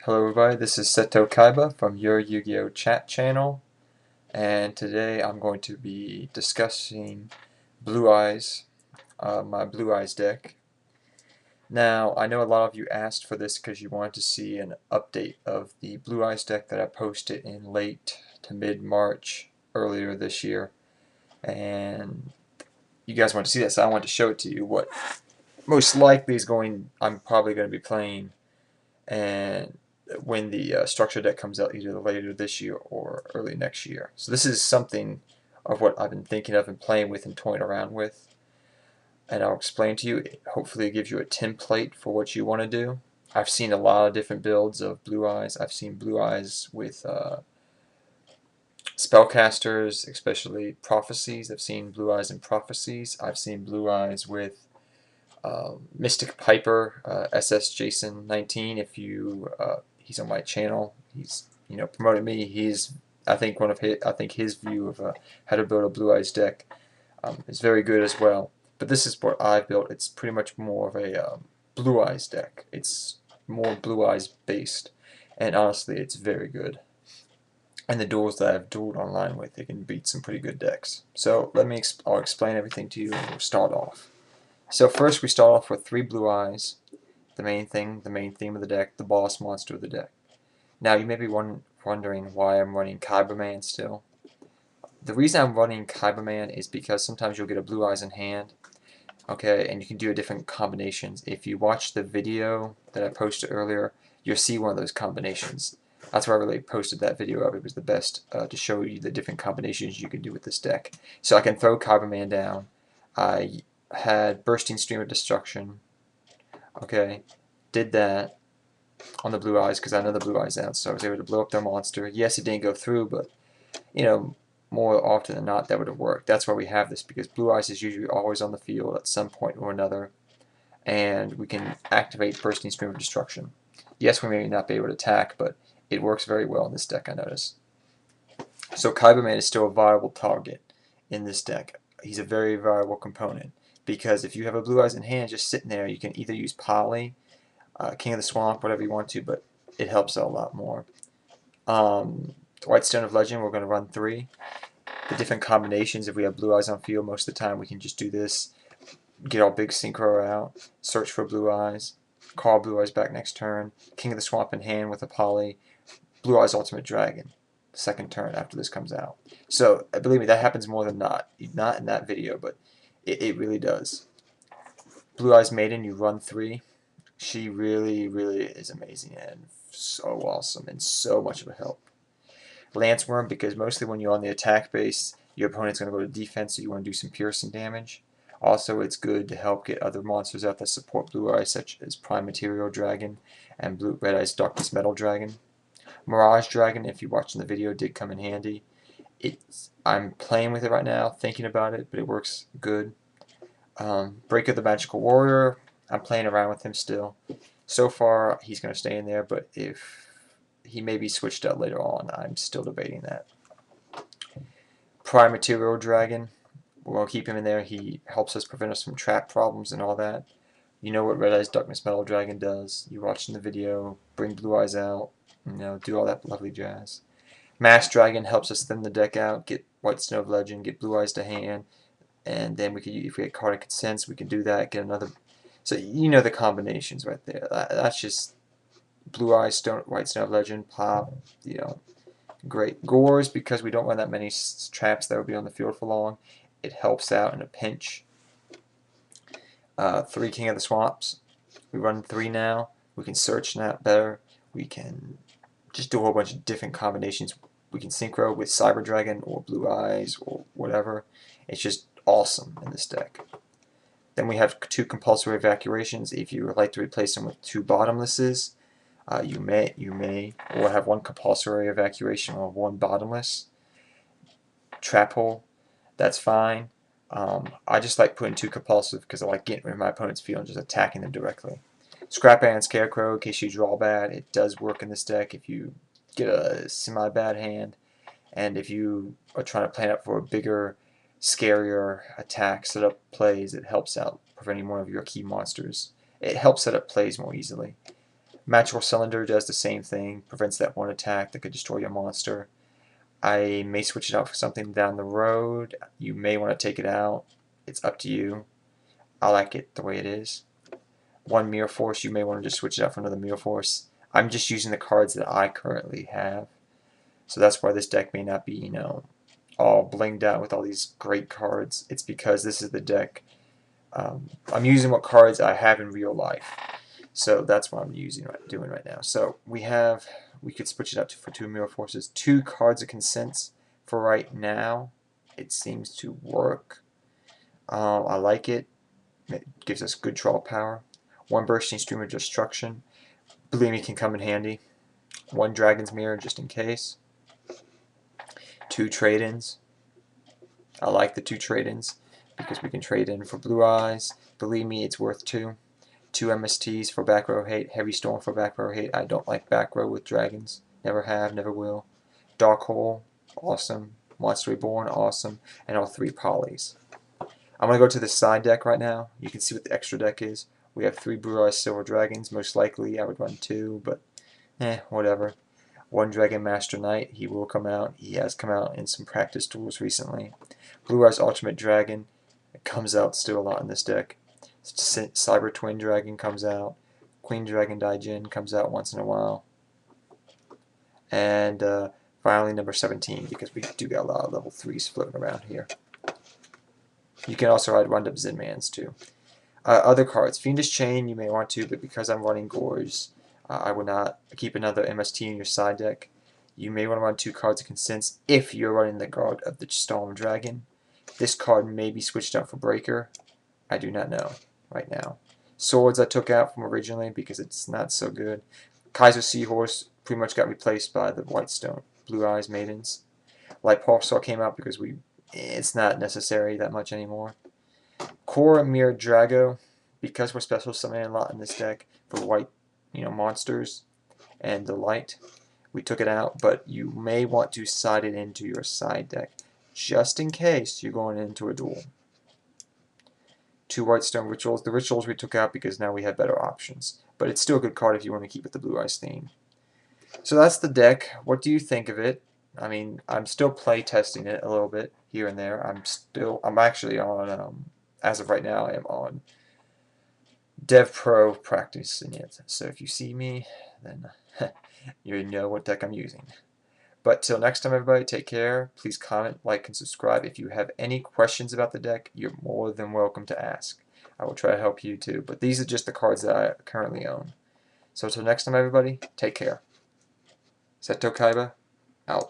Hello everybody, this is Seto Kaiba from your Yu-Gi-Oh chat channel, and today I'm going to be discussing Blue Eyes, my Blue Eyes deck. Now, I know a lot of you asked for this because you wanted to see an update of the Blue Eyes deck that I posted in late to mid-March earlier this year, and you guys want to see that, so I wanted to show it to you. What most likely is I'm probably going to be playing, and when the structure deck comes out either later this year or early next year. So this is something of what I've been thinking of and playing with and toying around with, and I'll explain to you. Hopefully it gives you a template for what you want to do. I've seen a lot of different builds of Blue Eyes. I've seen Blue Eyes with spellcasters, especially prophecies. I've seen Blue Eyes in prophecies. I've seen Blue Eyes with Mystic Piper, SS Jason 19. If you he's on my channel. He's promoted me. He's I think his view of how to build a Blue Eyes deck is very good as well. But this is what I've built. It's pretty much more of a Blue Eyes deck. It's more Blue Eyes based, and honestly, it's very good. And the duels that I've dueled online with, it can beat some pretty good decks. So I'll explain everything to you, and we'll start off. So first we start off with 3 Blue Eyes, the main theme of the deck, the boss monster of the deck. Now you may be wondering why I'm running Kyberman still. The reason I'm running Kyberman is because sometimes you'll get a Blue Eyes in hand, okay, and you can do different combinations. If you watch the video that I posted earlier, you'll see one of those combinations. That's why I really posted that video of it. Was the best to show you the different combinations you can do with this deck. So I can throw Kyberman down. I had Bursting Stream of Destruction. Okay, did that on the Blue Eyes because I know the Blue Eyes out, so I was able to blow up their monster. Yes, it didn't go through, but more often than not, that would have worked. That's why we have this, because Blue Eyes is usually always on the field at some point or another, and we can activate Bursting Stream of Destruction. Yes, we may not be able to attack, but it works very well in this deck, I notice. So Kyberman is still a viable target in this deck. He's a very viable component, because if you have a Blue Eyes in hand just sitting there, you can either use Poly, King of the Swamp, whatever you want to, but it helps out a lot more. White Stone of Legend, we're going to run 3. The different combinations, if we have Blue Eyes on field, most of the time we can just do this, get our big Synchro out, search for Blue Eyes, call Blue Eyes back next turn, King of the Swamp in hand with a Poly, Blue Eyes Ultimate Dragon, second turn after this comes out. So, believe me, that happens more than not. Not in that video, but it really does. Blue Eyes Maiden, you run 3. She really, really is amazing and so awesome and so much of a help. Lance Worm, because mostly when you're on the attack base, your opponent's going to go to defense, so you want to do some piercing damage. Also, it's good to help get other monsters out that support Blue Eyes, such as Prime Material Dragon and Red Eyes Darkness Metal Dragon. Mirage Dragon, if you're watching the video, did come in handy. I'm playing with it right now, thinking about it, but it works good. Breaker the Magical Warrior, I'm playing around with him still. So far, he's going to stay in there, but if he may be switched out later on, I'm still debating that. Prime Material Dragon, we'll keep him in there. He helps us prevent us from trap problems and all that. You know what Red Eyes Darkness Metal Dragon does. You're watching the video, bring Blue Eyes out, do all that lovely jazz. Mass Dragon helps us thin the deck out, get White Stone of Legend, get Blue Eyes to hand, and then if we get Cardinal Consents, we can do that, get another. So you know the combinations right there. That's just Blue Eyes, White Stone of Legend, pop, great. Gores, because we don't run that many traps that will be on the field for long, it helps out in a pinch. 3 King of the Swamps, we run 3 now. We can search that better. We can just do a whole bunch of different combinations. We can synchro with Cyber Dragon or Blue Eyes or whatever. It's just awesome in this deck. Then we have 2 Compulsory Evacuations. If you would like to replace them with 2 Bottomlesses, you may, or have 1 Compulsory Evacuation or 1 Bottomless. Trap Hole, that's fine. I just like putting 2 Compulsive because I like getting in my opponent's field and just attacking them directly. Scrap and Scarecrow, in case you draw bad, it does work in this deck if you get a semi-bad hand, and if you are trying to plan up for a bigger, scarier attack setup plays, it helps out preventing one of your key monsters. It helps set up plays more easily. Magical Cylinder does the same thing, prevents that one attack that could destroy your monster. I may switch it out for something down the road. You may want to take it out. It's up to you. I like it the way it is. One Mirror Force, you may want to just switch it out for another Mirror Force. I'm just using the cards that I currently have. So that's why this deck may not be, you know, all blinged out with all these great cards. It's because this is the deck. I'm using what cards I have in real life. So that's what I'm doing right now. So we could switch it up for 2 Mirror Forces. 2 cards of Consents for right now. It seems to work. I like it. It gives us good draw power. 1 Bursting Stream of Destruction. Believe me, can come in handy. 1 Dragon's Mirror just in case. 2 trade-ins. I like the 2 trade-ins because we can trade in for Blue Eyes. Believe me, it's worth 2. 2 MSTs for Back Row Hate. Heavy Storm for Back Row Hate. I don't like Back Row with dragons. Never have, never will. Dark Hole, awesome. Monster Reborn, awesome. And all 3 polys. I'm going to go to the side deck right now. You can see what the extra deck is. We have 3 Blue Eyes Silver Dragons. Most likely I would run 2, but whatever. 1 Dragon Master Knight. He will come out. He has come out in some practice duels recently. Blue Eyes Ultimate Dragon. It comes out still a lot in this deck. Cyber Twin Dragon comes out. Queen Dragon Daijin comes out once in a while. And finally number 17, because we do got a lot of level 3s floating around here. You can also ride Round Up Zinmans too. Other cards. Fiendish Chain you may want to, but because I'm running Gores, I will not keep another MST in your side deck. You may want to run 2 cards of Consents if you're running the Guard of the Storm Dragon. This card may be switched out for Breaker. I do not know right now. Swords I took out from originally because it's not so good. Kaiser Seahorse pretty much got replaced by the Whitestone Blue Eyes Maidens. Light Pulsar came out because it's not necessary that much anymore. Core Mirror Drago, because we're special summoning a lot in this deck for white, monsters and the light, we took it out, but you may want to side it into your side deck just in case you're going into a duel. 2 Whitestone Rituals. The Rituals we took out because now we have better options, but it's still a good card if you want to keep with the Blue Eyes theme. So that's the deck. What do you think of it? I mean, I'm still play testing it a little bit here and there. I'm actually on, as of right now, I am on Dev Pro practicing it. So if you see me, then you know what deck I'm using. But till next time, everybody, take care. Please comment, like, and subscribe. If you have any questions about the deck, you're more than welcome to ask. I will try to help you too. But these are just the cards that I currently own. So till next time, everybody, take care. Seto Kaiba.